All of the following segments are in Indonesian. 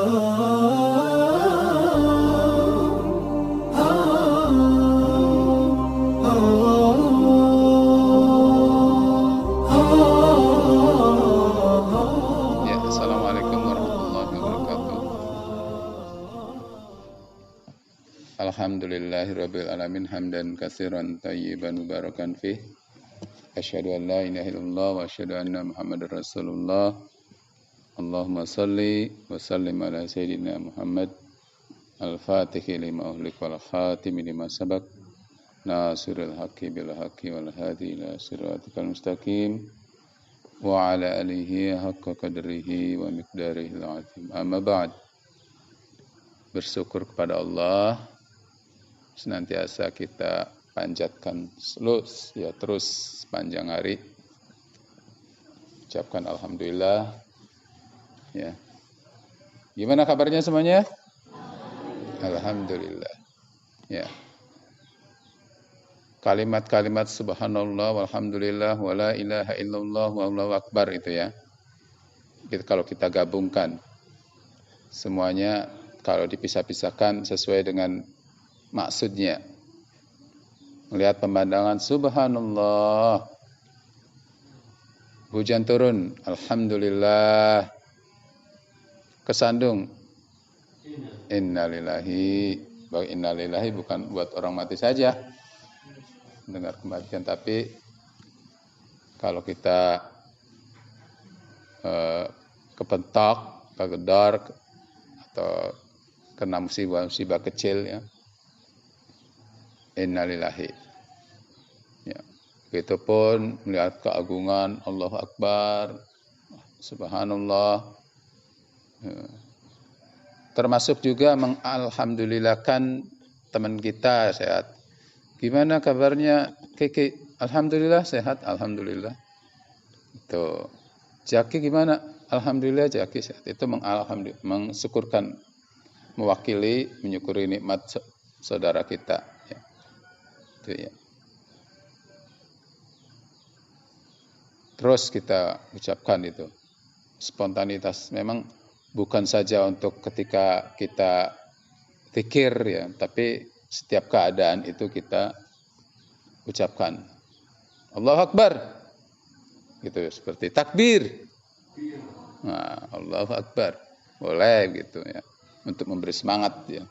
Assalamualaikum warahmatullahi wabarakatuh. Alhamdulillahirabbil alamin hamdan katsiran thayyiban mubarakan fih. Asyhadu an la ilaha illallah wa asyhadu anna Muhammadar Rasulullah. Allahumma shalli wa sallim ala sayyidina Muhammad al-Fatihi lima ughliq wal khatimi lima sabaq. Nasirul haqqi bil haqqi wal hadi ila siratikal mustaqim. Wa ala alihi haqqa qadrihi wa miqdarihi al-azim. Amma ba'd. Bersyukur kepada Allah, senantiasa kita panjatkan terus sepanjang hari. Ucapkan alhamdulillah. Ya. Gimana kabarnya semuanya? Alhamdulillah. Ya. Kalimat-kalimat subhanallah walhamdulillah wala ilaha illallah wallahu akbar itu ya. Kalau kita gabungkan semuanya, kalau dipisah-pisahkan sesuai dengan maksudnya. Melihat pemandangan subhanallah. Hujan turun, alhamdulillah. Kesandung, innalillahi. Innalillahi bukan buat orang mati saja, mendengar kematian, tapi kalau kita kepentok, kegedor, atau kena musibah kecil ya, innalillahi. Ya. Begitupun melihat keagungan Allahu Akbar, subhanallah. Ya. Termasuk juga mengalhamdulillahkan teman kita sehat. Gimana kabarnya Kiki? Alhamdulillah sehat, alhamdulillah. Itu. Jaki gimana? Alhamdulillah Jaki sehat. Itu mensyukurkan, mewakili, menyukuri nikmat saudara kita. Ya. Itu ya. Terus kita ucapkan itu. Spontanitas memang bukan saja untuk ketika kita zikir ya, tapi setiap keadaan itu kita ucapkan Allahu Akbar. Gitu, seperti takbir. Nah, Allahu Akbar. Boleh gitu ya, untuk memberi semangat ya.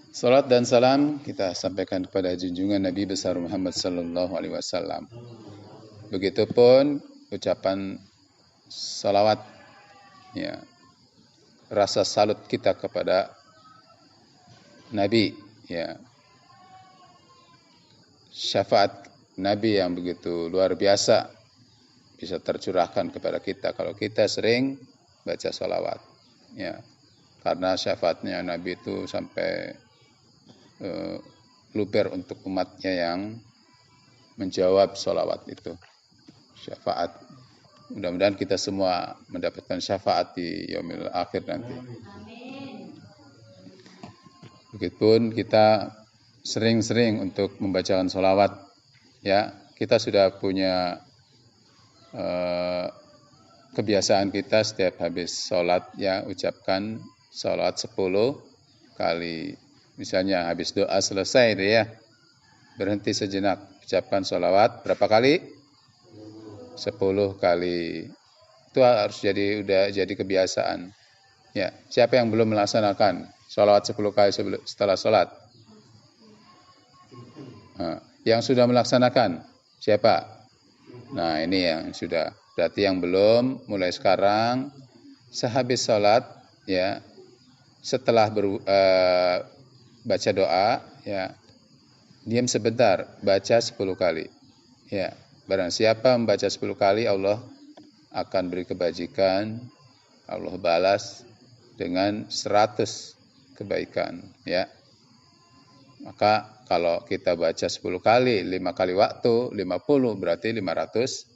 Salat dan salam kita sampaikan kepada junjungan Nabi besar Muhammad sallallahu alaihi wasallam. Begitupun ucapan salawat ya. Rasa salut kita kepada Nabi ya. Syafaat Nabi yang begitu luar biasa bisa tercurahkan kepada kita kalau kita sering baca sholawat ya. Karena syafaatnya Nabi itu sampai luber untuk umatnya yang menjawab sholawat itu. Syafaat. Mudah-mudahan kita semua mendapatkan syafaat di yaumil akhir nanti. Begitupun kita sering-sering untuk membacakan sholawat ya. Kita sudah punya kebiasaan kita setiap habis sholat ya, ucapkan sholawat 10 kali. Misalnya habis doa selesai ya, berhenti sejenak, ucapkan sholawat berapa kali? 10 kali. Itu harus udah jadi kebiasaan. Ya, siapa yang belum melaksanakan sholawat 10 kali setelah sholat? Nah, yang sudah melaksanakan siapa? Nah, ini yang sudah. Berarti yang belum, mulai sekarang sehabis sholat ya, setelah baca doa ya, diam sebentar, baca 10 kali. Ya, barang siapa membaca 10 kali, Allah akan beri kebajikan, Allah balas dengan 100 kebaikan ya. Maka kalau kita baca 10 kali, 5 kali waktu, 50 berarti 500.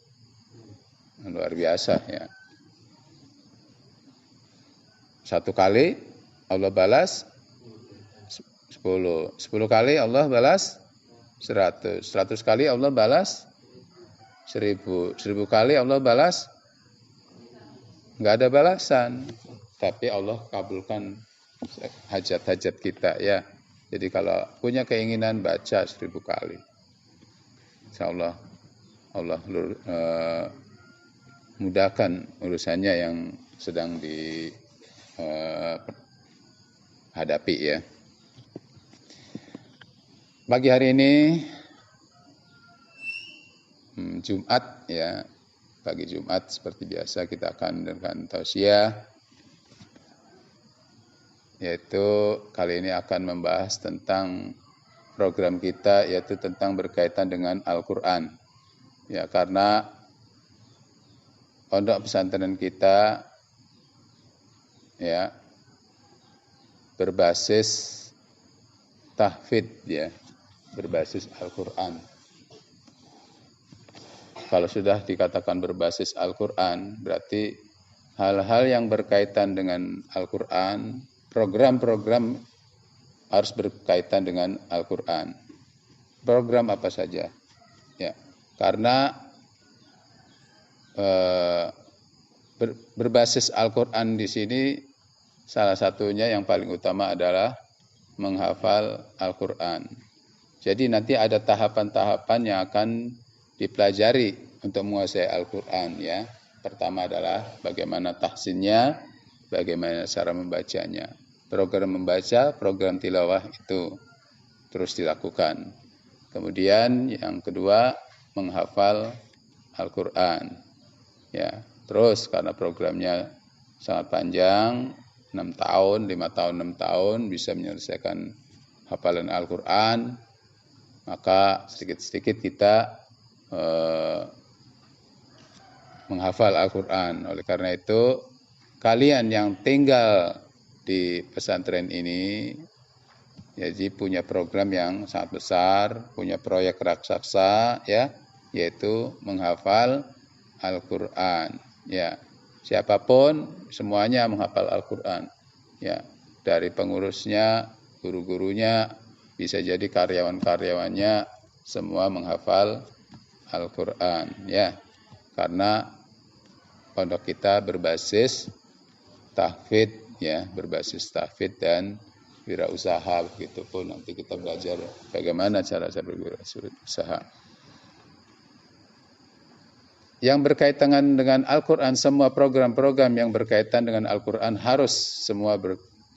Luar biasa ya. 1 kali Allah balas 10. 10 kali Allah balas 100. 100 kali Allah balas 1000. 1000 kali Allah balas, enggak ada balasan. tapi Allah kabulkan hajat-hajat kita ya. Jadi kalau punya keinginan baca 1000 kali. Insyaallah Allah mudahkan urusannya yang sedang dihadapi ya. Pagi hari ini Jumat ya, pagi Jumat seperti biasa kita akan dengan tausiah, yaitu kali ini akan membahas tentang program kita, yaitu tentang berkaitan dengan Al-Quran. Ya, karena pondok pesantren kita ya berbasis tahfidz ya, berbasis Al-Quran. Kalau sudah dikatakan berbasis Al-Quran, berarti hal-hal yang berkaitan dengan Al-Quran, program-program harus berkaitan dengan Al-Quran. Program apa saja? Ya, karena berbasis Al-Quran di sini salah satunya yang paling utama adalah menghafal Al-Quran. Jadi nanti ada tahapan-tahapan yang akan dipelajari untuk menguasai Al-Quran ya. Pertama adalah bagaimana tahsinnya, bagaimana cara membacanya. Program membaca, program tilawah itu terus dilakukan. Kemudian yang kedua menghafal Al-Quran. Ya, terus karena programnya sangat panjang, 6 tahun, 5 tahun, 6 tahun bisa menyelesaikan hafalan Al-Quran, maka sedikit-sedikit kita menghafal Al-Quran. Oleh karena itu, kalian yang tinggal di pesantren ini, jadi punya program yang sangat besar, punya proyek raksasa, ya, yaitu menghafal Al-Quran. Ya, siapapun semuanya menghafal Al-Quran. Ya, dari pengurusnya, guru-gurunya, bisa jadi karyawan-karyawannya semua menghafal Al-Quran ya, karena pondok kita berbasis tahfidz ya, berbasis tahfidz dan wirausaha. Begitupun nanti kita belajar bagaimana cara berwirausaha. Yang berkaitan dengan Al-Quran, semua program-program yang berkaitan dengan Al-Quran harus semua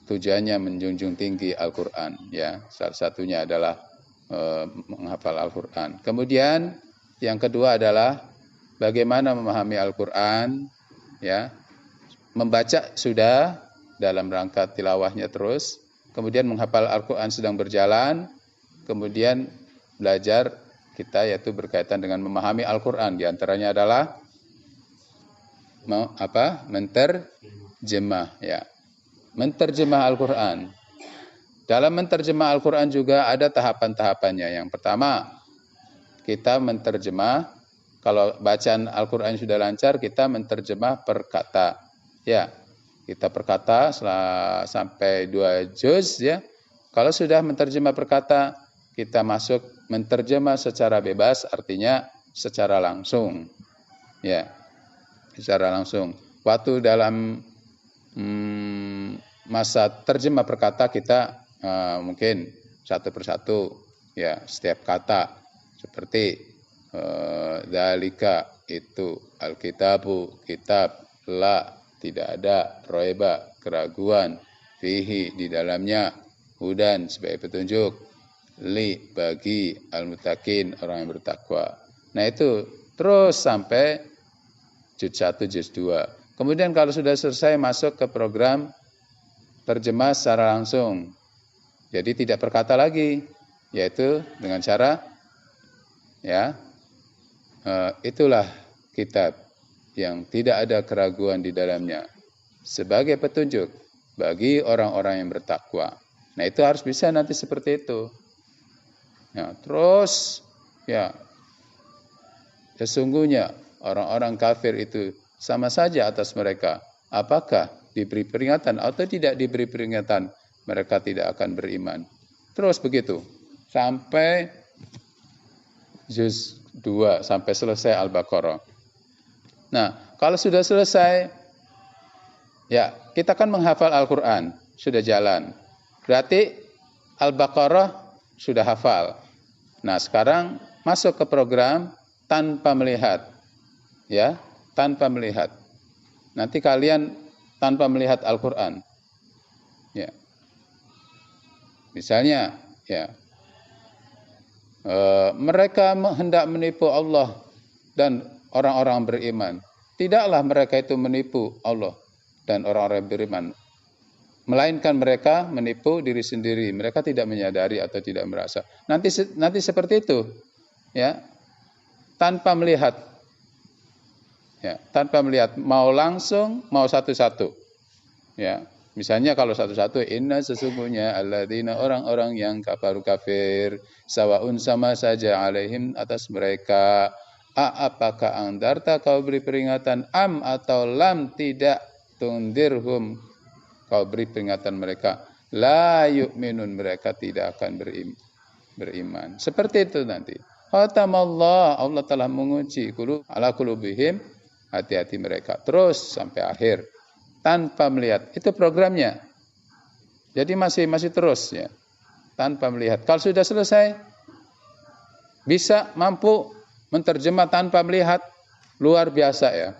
tujuannya menjunjung tinggi Al-Quran ya. Salah satunya adalah menghafal Al-Quran. Kemudian yang kedua adalah bagaimana memahami Al-Quran, ya, membaca sudah dalam rangka tilawahnya terus, kemudian menghafal Al-Quran sedang berjalan, kemudian belajar kita yaitu berkaitan dengan memahami Al-Quran. Di antaranya adalah menterjemah, ya, menterjemah Al-Quran. Dalam menterjemah Al-Quran juga ada tahapan-tahapannya. Yang pertama, kita menterjemah, kalau bacaan Al-Quran sudah lancar, kita menterjemah per kata. Ya, kita per kata sampai 2 juz ya. Kalau sudah menterjemah per kata, kita masuk menterjemah secara bebas, artinya secara langsung. Ya, secara langsung. Waktu dalam masa terjemah per kata kita mungkin satu persatu ya, setiap kata. Seperti dalika itu alkitabu, kitab, la tidak ada, roeba keraguan, fihi di dalamnya, hudan sebagai petunjuk, li bagi al-muttaqin orang yang bertakwa. Nah itu terus sampai juz 1, juz 2. Kemudian kalau sudah selesai masuk ke program terjemah secara langsung. Jadi tidak berkata lagi, yaitu dengan cara ya, itulah kitab yang tidak ada keraguan di dalamnya sebagai petunjuk bagi orang-orang yang bertakwa. Nah itu harus bisa nanti seperti itu. Ya, terus ya, sesungguhnya orang-orang kafir itu sama saja atas mereka. Apakah diberi peringatan atau tidak diberi peringatan, mereka tidak akan beriman. Terus begitu sampai juz 2 sampai selesai Al-Baqarah. Nah, kalau sudah selesai, Ya, kita kan menghafal Al-Quran, sudah jalan. Berarti Al-Baqarah sudah hafal. Nah, sekarang masuk ke program tanpa melihat. Ya, tanpa melihat. Nanti kalian tanpa melihat Al-Quran. Ya. Misalnya, ya, mereka hendak menipu Allah dan orang-orang beriman. Tidaklah mereka itu menipu Allah dan orang-orang beriman, melainkan mereka menipu diri sendiri. Mereka tidak menyadari atau tidak merasa. Nanti seperti itu, ya, tanpa melihat, ya, tanpa melihat, mau langsung, mau satu-satu, ya. Misalnya kalau satu-satu, inna sesungguhnya alladzina orang-orang yang kafaru kafir, sawaun sama saja alaihim atas mereka, apakah andarta kau beri peringatan, am atau lam tidak tundirhum kau beri peringatan mereka, la yu'minun mereka tidak akan beriman. Seperti itu nanti. Khatamallah, Allah telah mengunci ala qulubihim, hati-hati mereka. Terus sampai akhir. Tanpa melihat, itu programnya. Jadi masih terus, ya, tanpa melihat. Kalau sudah selesai, bisa mampu menterjemah tanpa melihat, luar biasa, ya.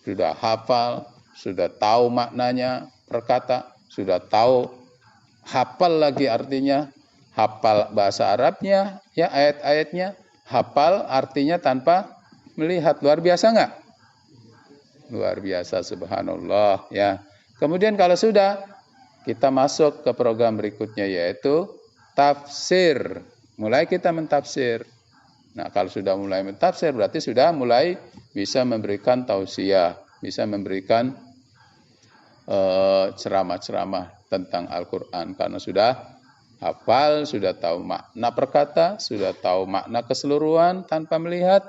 Sudah hafal, sudah tahu maknanya per kata, sudah tahu, hafal lagi artinya, hafal bahasa Arabnya, ya, ayat-ayatnya, hafal artinya tanpa melihat. Luar biasa enggak? Luar biasa, subhanallah, ya. Kemudian kalau sudah, kita masuk ke program berikutnya, yaitu tafsir. Mulai kita mentafsir. Nah, kalau sudah mulai mentafsir, berarti sudah mulai bisa memberikan tausiah, bisa memberikan ceramah-ceramah tentang Al-Quran. Karena sudah hafal, sudah tahu makna perkata, sudah tahu makna keseluruhan tanpa melihat.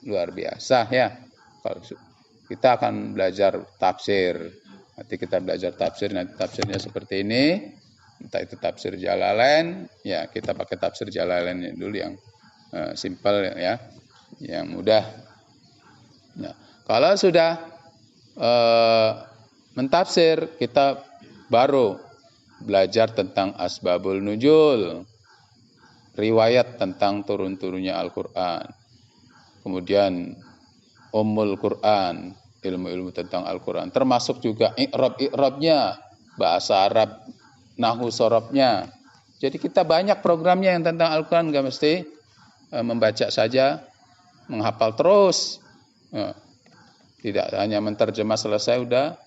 Luar biasa, ya. Kalau kita akan belajar tafsir. Nanti kita belajar tafsir, nanti tafsirnya seperti ini. Entah itu tafsir Jalalain, ya kita pakai tafsir Jalalain dulu yang simpel, ya, yang mudah. Nah, kalau sudah mentafsir, kita baru belajar tentang asbabul nuzul, riwayat tentang turun-turunnya Al-Quran. Kemudian Ummul Quran, ilmu-ilmu tentang Al-Quran, termasuk juga i'rab-i'rabnya, bahasa Arab, nahwu sorobnya. Jadi kita banyak programnya yang tentang Al-Quran, nggak mesti membaca saja, menghafal terus. Tidak hanya menterjemah selesai udah,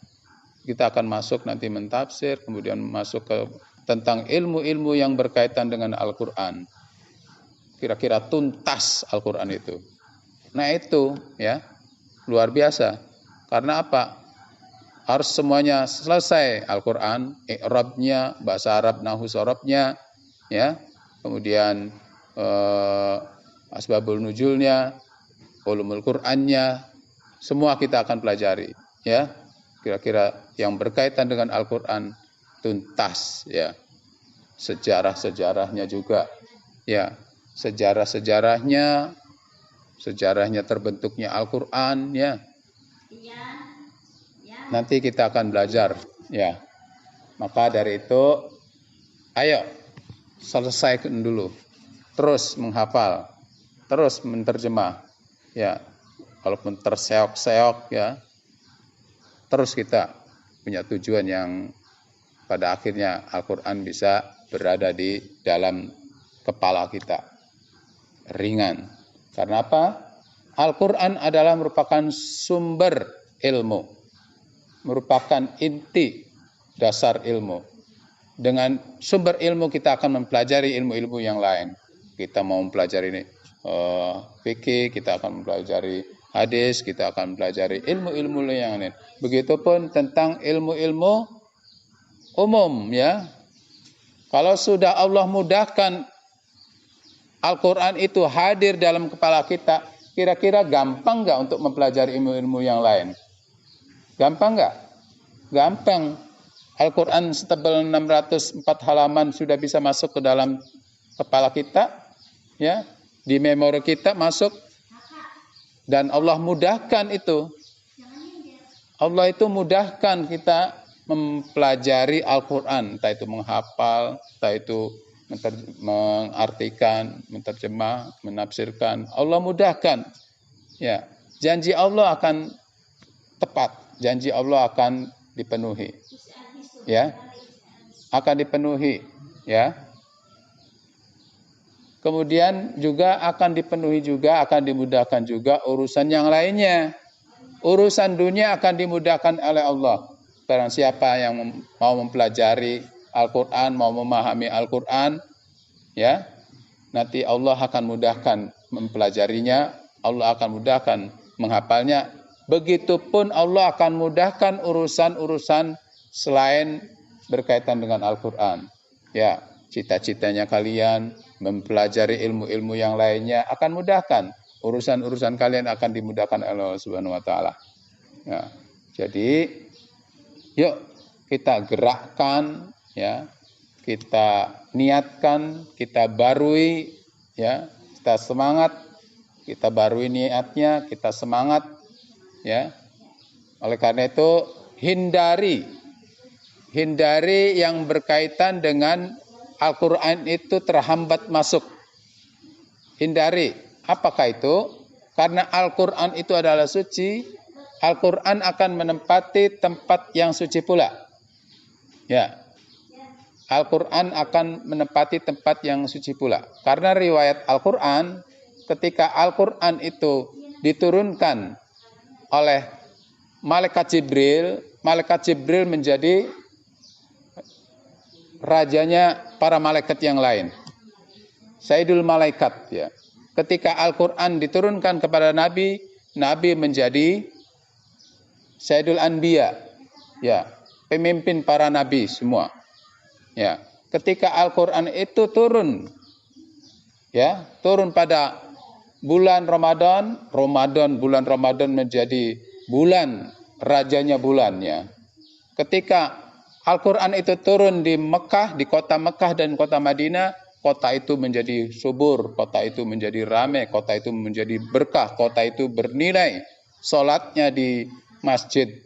kita akan masuk nanti mentafsir, kemudian masuk ke tentang ilmu-ilmu yang berkaitan dengan Al-Quran. Kira-kira tuntas Al-Quran itu. Nah itu, ya, luar biasa. Karena apa? Harus semuanya selesai Al-Quran, i'rabnya, bahasa Arab, nahwu sorobnya, ya. Kemudian asbabul nuzulnya, ulumul Qur'annya, semua kita akan pelajari, ya. Kira-kira yang berkaitan dengan Al-Quran tuntas, ya. Sejarah-sejarahnya juga, ya. Sejarahnya terbentuknya Al-Quran, ya. Nanti kita akan belajar, ya. Maka dari itu, ayo selesaikan dulu, terus menghafal, terus menterjemah, ya. Walaupun terseok-seok, ya, terus kita punya tujuan yang pada akhirnya Al-Quran bisa berada di dalam kepala kita, ringan. Karena apa? Al-Quran adalah merupakan sumber ilmu, merupakan inti dasar ilmu. Dengan sumber ilmu kita akan mempelajari ilmu-ilmu yang lain. Kita mau mempelajari fikih, kita akan mempelajari hadis, kita akan mempelajari ilmu-ilmu yang lain. Begitupun tentang ilmu-ilmu umum, ya. Kalau sudah Allah mudahkan Al-Quran itu hadir dalam kepala kita, kira-kira gampang nggak untuk mempelajari ilmu-ilmu yang lain? Gampang nggak? Gampang. Al-Quran setebal 604 halaman sudah bisa masuk ke dalam kepala kita, ya, di memori kita masuk, dan Allah mudahkan itu. Allah itu mudahkan kita mempelajari Al-Quran, entah itu menghafal, entah itu mengartikan, menerjemah, menafsirkan. Allah mudahkan. Ya, janji Allah akan tepat, janji Allah akan dipenuhi. Ya, akan dipenuhi. Ya. Kemudian juga akan dipenuhi juga, akan dimudahkan juga urusan yang lainnya. Urusan dunia akan dimudahkan oleh Allah. Barang siapa yang mau mempelajari Al-Quran, mau memahami Al-Quran, ya, nanti Allah akan mudahkan mempelajarinya, Allah akan mudahkan menghafalnya. Begitupun Allah akan mudahkan urusan-urusan selain berkaitan dengan Al-Quran. Ya, cita-citanya kalian mempelajari ilmu-ilmu yang lainnya akan mudahkan. Urusan-urusan kalian akan dimudahkan oleh Allah Subhanahu wa taala. Ya. Jadi yuk kita gerakkan, ya. Kita niatkan, kita barui, ya. Kita semangat, kita barui niatnya, kita semangat, ya. Oleh karena itu hindari yang berkaitan dengan Al-Quran itu terhambat masuk. Hindari. Apakah itu? Karena Al-Quran itu adalah suci, Al-Quran akan menempati tempat yang suci pula. Ya. Al-Quran akan menempati tempat yang suci pula. Karena riwayat Al-Quran, ketika Al-Quran itu diturunkan oleh Malaikat Jibril menjadi rajanya para malaikat yang lain. Sayyidul Malaikat, ya. Ketika Al-Quran diturunkan kepada Nabi, Nabi menjadi Sayyidul Anbiya, ya, pemimpin para nabi semua. Ya, ketika Al-Quran itu turun, ya, turun pada bulan Ramadan, bulan Ramadan menjadi bulan rajanya bulannya. Ketika Al-Quran itu turun di Mekah, di kota Mekah dan kota Madinah, kota itu menjadi subur, kota itu menjadi ramai, kota itu menjadi berkah, kota itu bernilai. Salatnya di Masjid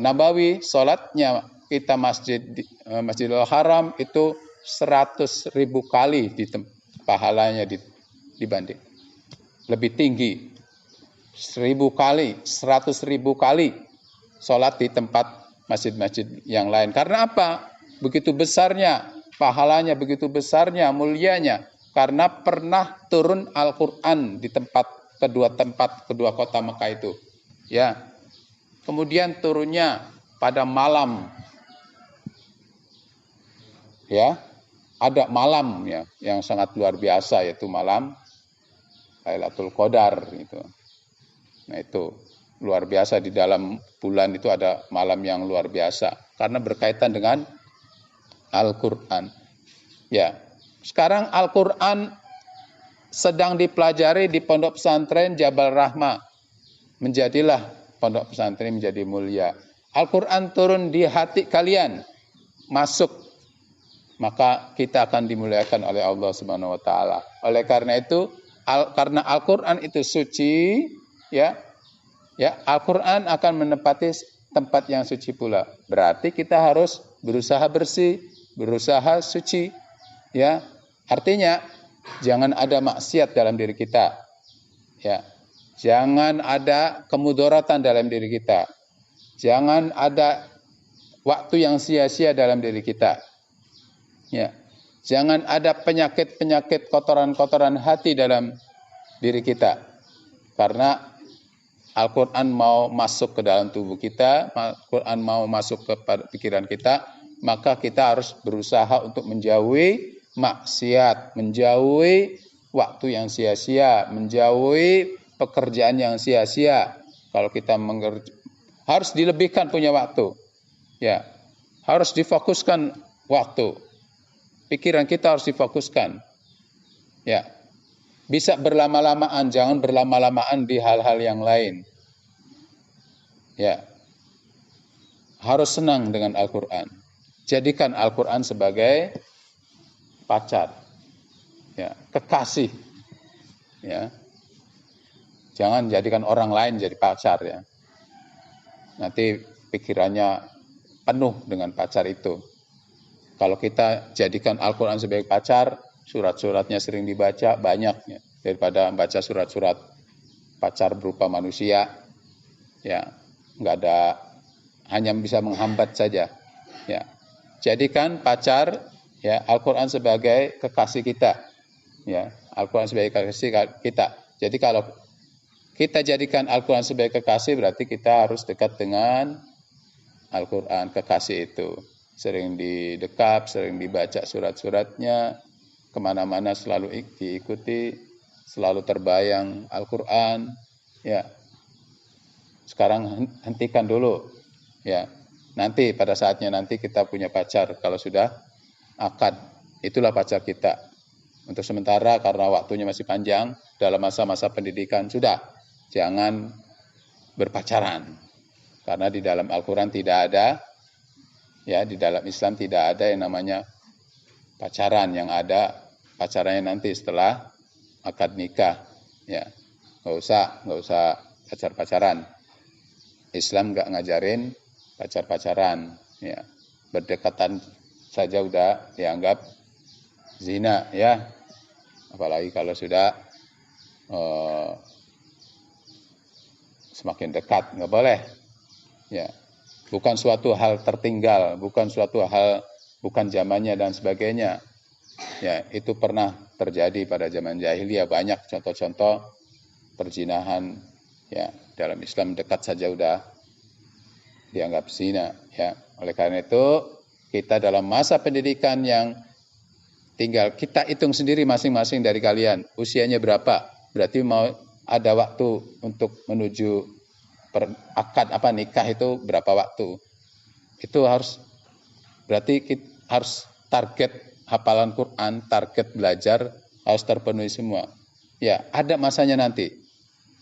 Nabawi, salatnya kita Masjidil Haram itu 100.000 kali pahalanya dibanding. Lebih tinggi. 1.000 kali, 100.000 kali salat di tempat masjid-masjid yang lain. Karena apa? Begitu besarnya pahalanya, begitu besarnya mulianya. Karena pernah turun Al-Quran di kedua kota Mekah itu. Ya. Kemudian turunnya pada malam. Ya. Ada malam, ya, yang sangat luar biasa, yaitu malam Lailatul Qadar gitu. Nah, itu luar biasa, di dalam bulan itu ada malam yang luar biasa karena berkaitan dengan Al-Quran. Ya, sekarang Al-Quran sedang dipelajari di Pondok Pesantren Jabal Rahmah. Menjadilah Pondok Pesantren menjadi mulia. Al-Quran turun di hati kalian, masuk, maka kita akan dimuliakan oleh Allah Subhanahu wa taala. Oleh karena itu, karena Al-Quran itu suci, ya, Al-Quran akan menempati tempat yang suci pula. Berarti kita harus berusaha bersih, berusaha suci. Ya, artinya jangan ada maksiat dalam diri kita. Ya, jangan ada kemudaratan dalam diri kita. Jangan ada waktu yang sia-sia dalam diri kita. Ya, jangan ada penyakit-penyakit, kotoran-kotoran hati dalam diri kita. Karena Al-Quran mau masuk ke dalam tubuh kita, Al-Quran mau masuk ke pikiran kita, maka kita harus berusaha untuk menjauhi maksiat, menjauhi waktu yang sia-sia, menjauhi pekerjaan yang sia-sia. Kalau kita harus dilebihkan punya waktu, ya, harus difokuskan waktu. Pikiran kita harus difokuskan, ya. Bisa berlama-lamaan, jangan berlama-lamaan di hal-hal yang lain. Ya. Harus senang dengan Al-Quran. Jadikan Al-Quran sebagai pacar. Ya, kekasih. Ya. Jangan jadikan orang lain jadi pacar, ya. nanti pikirannya penuh dengan pacar itu. Kalau kita jadikan Al-Quran sebagai pacar, surat-suratnya sering dibaca, banyak ya, daripada membaca surat-surat pacar berupa manusia, ya nggak ada, hanya bisa menghambat saja. Ya, jadikan pacar ya Al-Quran sebagai kekasih kita, ya Al-Quran sebagai kekasih kita. Jadi kalau kita jadikan Al-Quran sebagai kekasih, berarti kita harus dekat dengan Al-Quran, kekasih itu. Sering didekap, sering dibaca surat-suratnya, kemana-mana selalu diikuti, selalu terbayang Al-Quran. Ya, sekarang hentikan dulu. Ya, nanti pada saatnya nanti kita punya pacar, kalau sudah akad, itulah pacar kita. Untuk sementara karena waktunya masih panjang, dalam masa-masa pendidikan sudah, jangan berpacaran. Karena di dalam Al-Quran tidak ada, ya di dalam Islam tidak ada yang namanya pacaran. Yang ada pacarannya nanti setelah akad nikah. Ya, nggak usah pacar-pacaran. Islam nggak ngajarin pacar-pacaran. Ya, berdekatan saja udah dianggap zina, ya. Apalagi kalau sudah semakin dekat, nggak boleh. Ya, bukan suatu hal tertinggal, bukan suatu hal, bukan zamannya dan sebagainya. Ya, itu pernah terjadi pada zaman jahiliyah, banyak contoh-contoh perzinahan. Ya, dalam Islam dekat saja udah dianggap zina. Ya, oleh karena itu kita dalam masa pendidikan yang tinggal kita hitung sendiri masing-masing dari kalian usianya berapa. Berarti mau ada waktu untuk menuju akad nikah itu berapa waktu. Itu harus, berarti kita harus target hafalan Quran, target belajar harus terpenuhi semua. Ya, ada masanya nanti.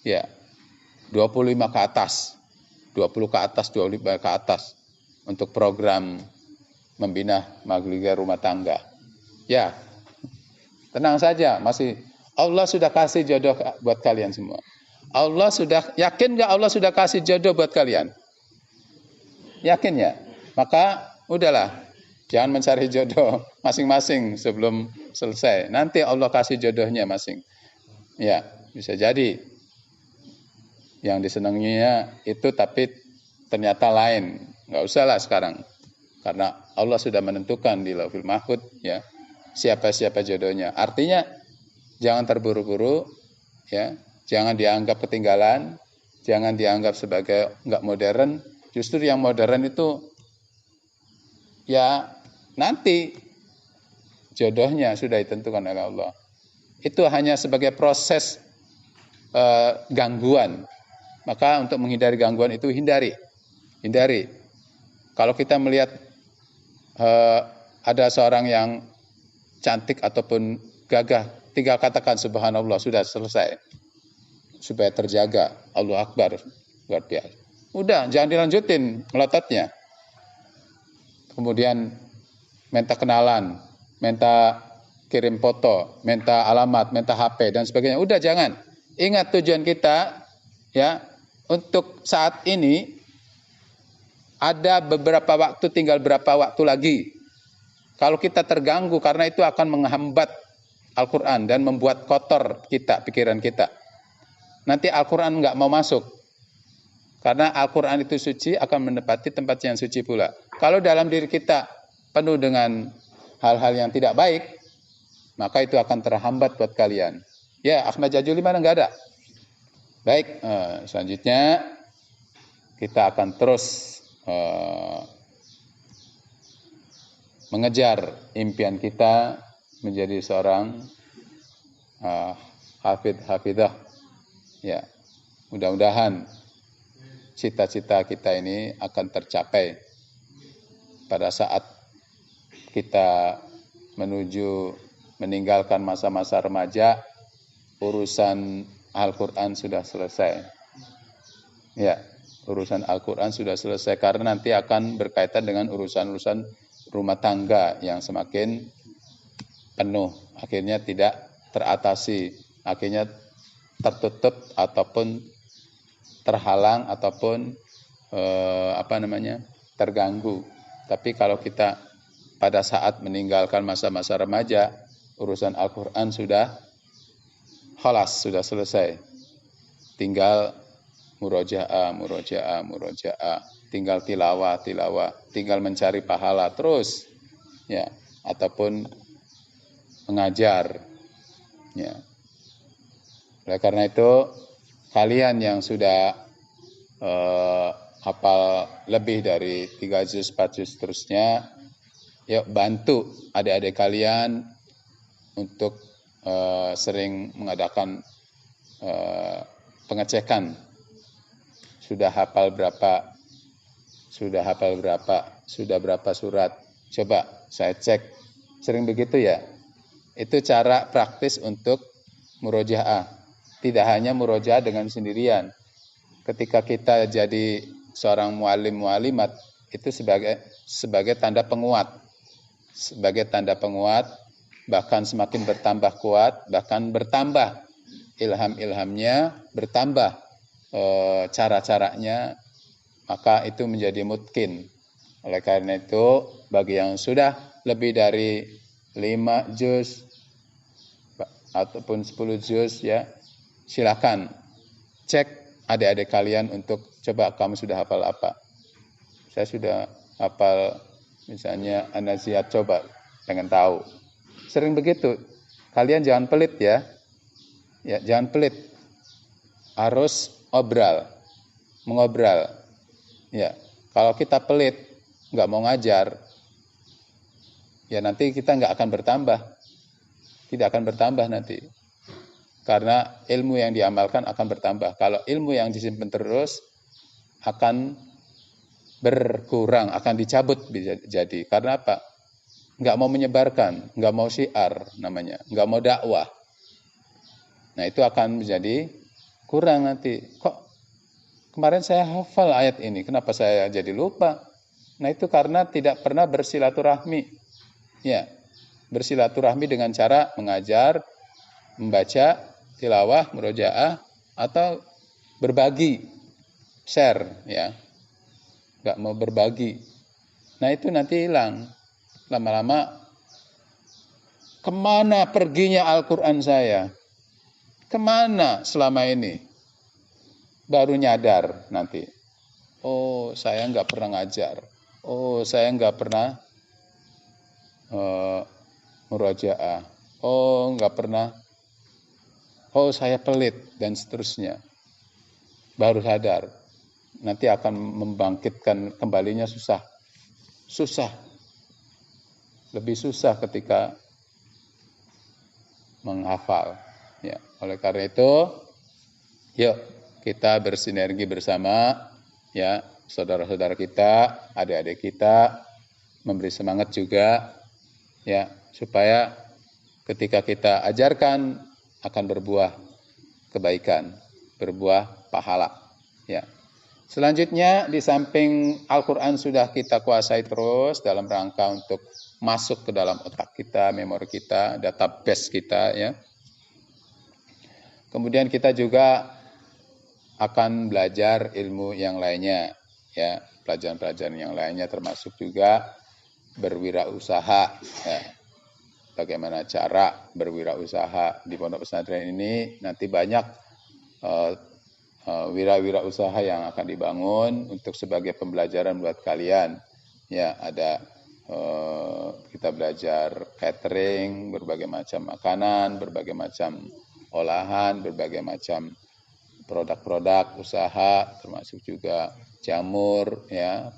Ya, 25 ke atas, 20 ke atas, 25 ke atas untuk program membina magliga rumah tangga. Ya, tenang saja, masih Allah sudah kasih jodoh buat kalian semua. Allah sudah, yakin gak Allah sudah kasih jodoh buat kalian? Yakin ya? Maka udahlah, jangan mencari jodoh masing-masing sebelum selesai. Nanti Allah kasih jodohnya masing. Ya, bisa jadi yang disenanginya itu tapi ternyata lain. Nggak usah lah sekarang. Karena Allah sudah menentukan di Lauhul Mahfuz ya, siapa-siapa jodohnya. Artinya jangan terburu-buru ya. Jangan dianggap ketinggalan, jangan dianggap sebagai nggak modern. Justru yang modern itu ya nanti jodohnya sudah ditentukan oleh Allah. Itu hanya sebagai proses gangguan. Maka untuk menghindari gangguan itu hindari. Kalau kita melihat ada seorang yang cantik ataupun gagah, tinggal katakan subhanallah, sudah selesai. Supaya terjaga, Allahu Akbar, luar biasa. Udah, jangan dilanjutin melototnya. Kemudian minta kenalan, minta kirim foto, minta alamat, minta HP dan sebagainya. Udah, jangan. Ingat tujuan kita ya, untuk saat ini ada beberapa waktu, tinggal berapa waktu lagi. Kalau kita terganggu, karena itu akan menghambat Al-Quran dan membuat kotor kita, pikiran kita. Nanti Al-Quran nggak mau masuk. Karena Al-Quran itu suci, akan menepati tempat yang suci pula. Kalau dalam diri kita penuh dengan hal-hal yang tidak baik, maka itu akan terhambat buat kalian. Ya, Ahmad Jajuli mana nggak ada. Baik, selanjutnya kita akan terus mengejar impian kita menjadi seorang hafidah. Ya, mudah-mudahan cita-cita kita ini akan tercapai pada saat kita menuju meninggalkan masa-masa remaja, urusan Al-Quran sudah selesai. Ya, urusan Al-Quran sudah selesai karena nanti akan berkaitan dengan urusan-urusan rumah tangga yang semakin penuh, akhirnya tidak teratasi, akhirnya tertutup ataupun terhalang ataupun terganggu. Tapi kalau kita pada saat meninggalkan masa-masa remaja, urusan Al-Quran sudah khalas, sudah selesai. Tinggal murojaah, tinggal tilawah, tinggal mencari pahala terus, ya, ataupun mengajar, ya. Oleh karena itu, kalian yang sudah hafal lebih dari 3 juz, 4 juz terusnya, yuk bantu adik-adik kalian untuk sering mengadakan pengecekan. Sudah hafal berapa? Sudah berapa surat? Coba saya cek. Sering begitu ya? Itu cara praktis untuk murojaah. Tidak hanya murojaah dengan sendirian. Ketika kita jadi seorang mualim mualimat, itu sebagai tanda penguat. Sebagai tanda penguat, bahkan semakin bertambah kuat, bahkan bertambah ilham-ilhamnya, bertambah cara-caranya, maka itu menjadi mungkin. Oleh karena itu, bagi yang sudah lebih dari 5 juz ataupun 10 juz, ya, silakan cek adik-adik kalian untuk coba kamu sudah hafal apa. Saya sudah hafal misalnya An-Nazi'at, coba pengen tahu. Sering begitu. Kalian jangan pelit ya. Ya, jangan pelit. Harus mengobrol. Ya, kalau kita pelit, nggak mau ngajar, ya nanti kita nggak akan bertambah. Tidak akan bertambah nanti. Karena ilmu yang diamalkan akan bertambah. Kalau ilmu yang disimpan terus akan berkurang, akan dicabut bisa jadi. Karena apa? Nggak mau menyebarkan, nggak mau syiar namanya, nggak mau dakwah. Nah itu akan menjadi kurang nanti. Kok kemarin saya hafal ayat ini, kenapa saya jadi lupa? Nah itu karena tidak pernah bersilaturahmi. Ya, bersilaturahmi dengan cara mengajar, membaca, tilawah, murojaah, atau berbagi, share, ya. Nggak mau berbagi. Nah itu nanti hilang. Lama-lama, kemana perginya Al-Quran saya? Kemana selama ini? Baru nyadar nanti. Oh, saya nggak pernah ngajar. Oh, saya nggak pernah murojaah. Oh, nggak pernah. Oh, saya pelit dan seterusnya. Baru sadar. Nanti akan membangkitkan kembalinya susah. Susah. Lebih susah ketika menghafal. Ya, oleh karena itu, yuk kita bersinergi bersama, ya, saudara-saudara kita, adik-adik kita, memberi semangat juga, ya, supaya ketika kita ajarkan akan berbuah kebaikan, berbuah pahala, ya. Selanjutnya, di samping Al-Quran sudah kita kuasai terus dalam rangka untuk masuk ke dalam otak kita, memori kita, database kita, ya. Kemudian kita juga akan belajar ilmu yang lainnya, ya, pelajaran-pelajaran yang lainnya termasuk juga berwirausaha, ya. Bagaimana cara berwirausaha di pondok pesantren ini, nanti banyak wira-wirausaha yang akan dibangun untuk sebagai pembelajaran buat kalian. Ya, ada kita belajar catering, berbagai macam makanan, berbagai macam olahan, berbagai macam produk-produk usaha, termasuk juga jamur, ya,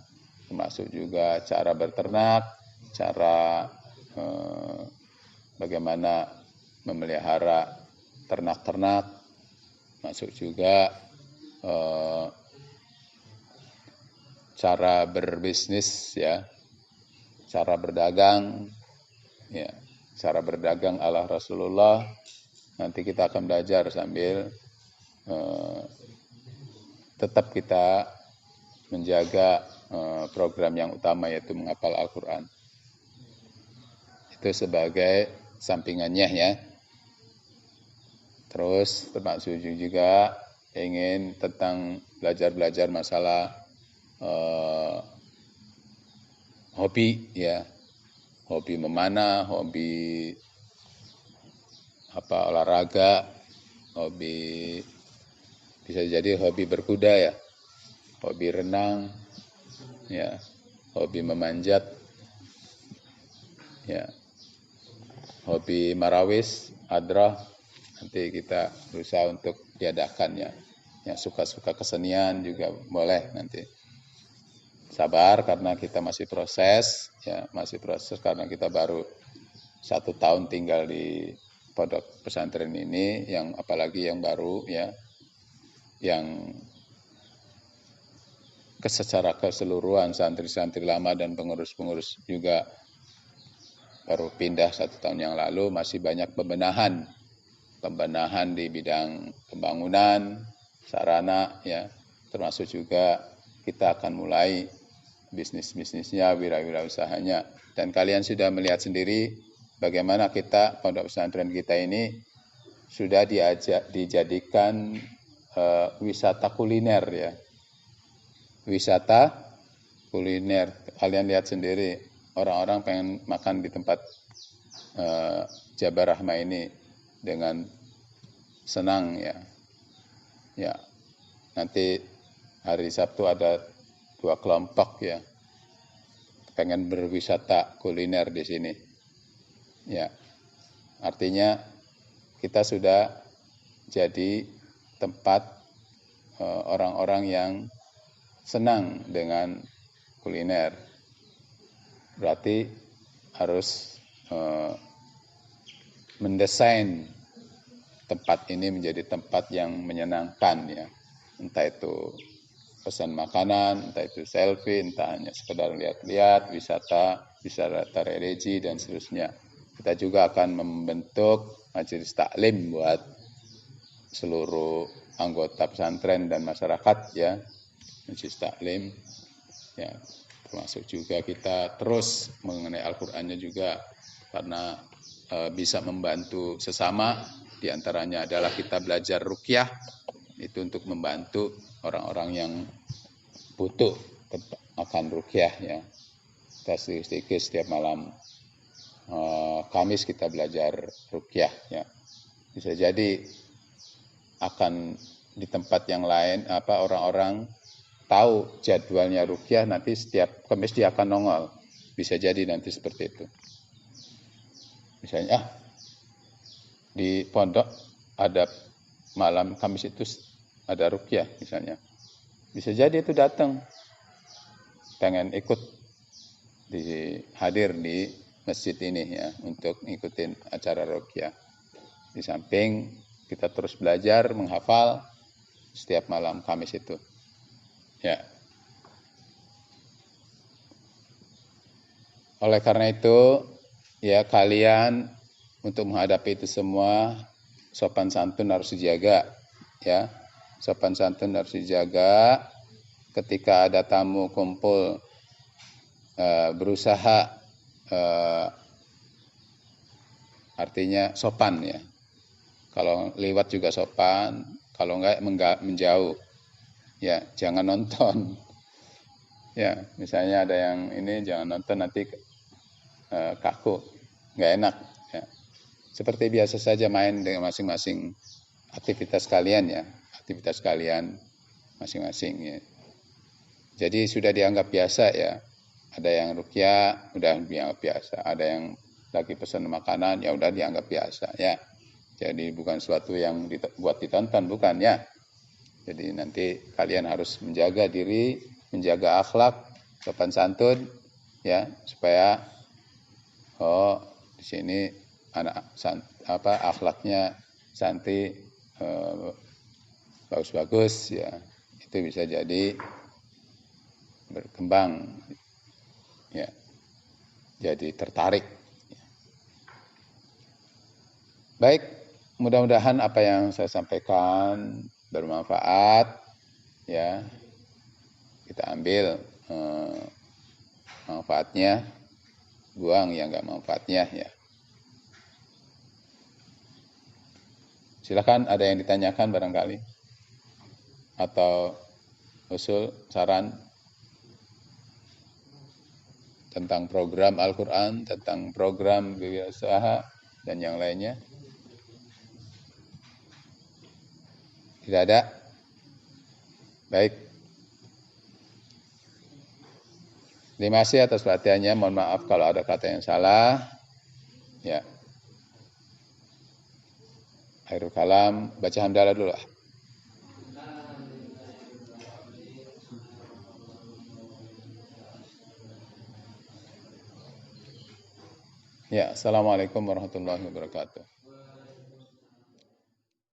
termasuk juga cara berternak, cara bagaimana memelihara ternak-ternak, masuk juga cara berbisnis, ya, cara berdagang, ya, cara berdagang ala Rasulullah. Nanti kita akan belajar sambil tetap kita menjaga program yang utama, yaitu menghafal Al-Quran. Itu sebagai sampingannya, ya. Terus termasuk juga ingin tentang belajar masalah eh, hobi ya, hobi memanah, hobi olahraga, hobi bisa jadi hobi berkuda ya, hobi renang ya, hobi memanjat ya, hobi marawis, adrah. Nanti kita berusaha untuk diadakan ya. Yang suka-suka kesenian juga boleh nanti. Sabar karena kita masih proses ya, masih proses karena kita baru 1 tahun tinggal di pondok pesantren ini, yang apalagi yang baru ya, yang secara keseluruhan santri-santri lama dan pengurus-pengurus juga baru pindah 1 tahun yang lalu, masih banyak pembenahan di bidang pembangunan, sarana ya, termasuk juga kita akan mulai bisnisnya, wira-usahanya. Dan kalian sudah melihat sendiri bagaimana kita pondok pesantren kita ini sudah dijadikan wisata kuliner ya. Wisata kuliner. Kalian lihat sendiri, orang-orang pengen makan di tempat Jabar Rahmah ini dengan senang ya. Ya. Nanti hari Sabtu ada 2 kelompok ya, pengen berwisata kuliner di sini. Ya. Artinya kita sudah jadi tempat orang-orang yang senang dengan kuliner. Berarti harus mendesain tempat ini menjadi tempat yang menyenangkan ya. Entah itu pesan makanan, entah itu selfie, entah hanya sekedar lihat-lihat, wisata religi dan seterusnya. Kita juga akan membentuk majelis taklim buat seluruh anggota pesantren dan masyarakat ya. Majelis taklim ya, termasuk juga kita terus mengenai Al-Qur'annya juga, karena bisa membantu sesama. Di antaranya adalah kita belajar ruqyah, itu untuk membantu orang-orang yang butuh akan ruqyah ya. Kita sedikit setiap malam Kamis kita belajar ruqyah ya. Bisa jadi akan di tempat yang lain orang-orang tahu jadwalnya ruqyah, nanti setiap Kamis dia akan nongol. Bisa jadi nanti seperti itu. Misalnya di pondok ada malam Kamis itu ada ruqyah misalnya. Bisa jadi itu datang pengen ikut hadir di masjid ini ya, untuk ngikutin acara ruqyah. Di samping kita terus belajar menghafal setiap malam Kamis itu. Ya. Oleh karena itu ya, kalian untuk menghadapi itu semua, sopan santun harus dijaga ya. Sopan santun harus dijaga. Ketika ada tamu kumpul, berusaha artinya sopan ya. Kalau lewat juga sopan, kalau enggak menjauh. Ya, jangan nonton. Ya, misalnya ada yang ini jangan nonton, nanti kaku, enggak enak ya. Seperti biasa saja main dengan masing-masing aktivitas kalian ya, aktivitas kalian masing-masing ya. Jadi sudah dianggap biasa ya. Ada yang ruqyah udah dianggap biasa, ada yang lagi pesan makanan ya udah dianggap biasa ya. Jadi bukan suatu yang buat ditonton, bukan ya. Jadi nanti kalian harus menjaga diri, menjaga akhlak, sopan santun ya, supaya di sini akhlaknya santri bagus-bagus ya. Itu bisa jadi berkembang ya. Jadi tertarik. Baik, mudah-mudahan apa yang saya sampaikan bermanfaat ya. Kita ambil manfaatnya, buang yang enggak manfaatnya ya. Silakan, ada yang ditanyakan barangkali atau usul, saran. tentang program Al-Quran, tentang program wirausaha, dan yang lainnya? Tidak ada? Baik. Terima kasih atas perhatiannya. Mohon maaf kalau ada kata yang salah. Ya. Akhirul kalam, baca hamdalah dulu lah. Ya, assalamualaikum warahmatullahi wabarakatuh.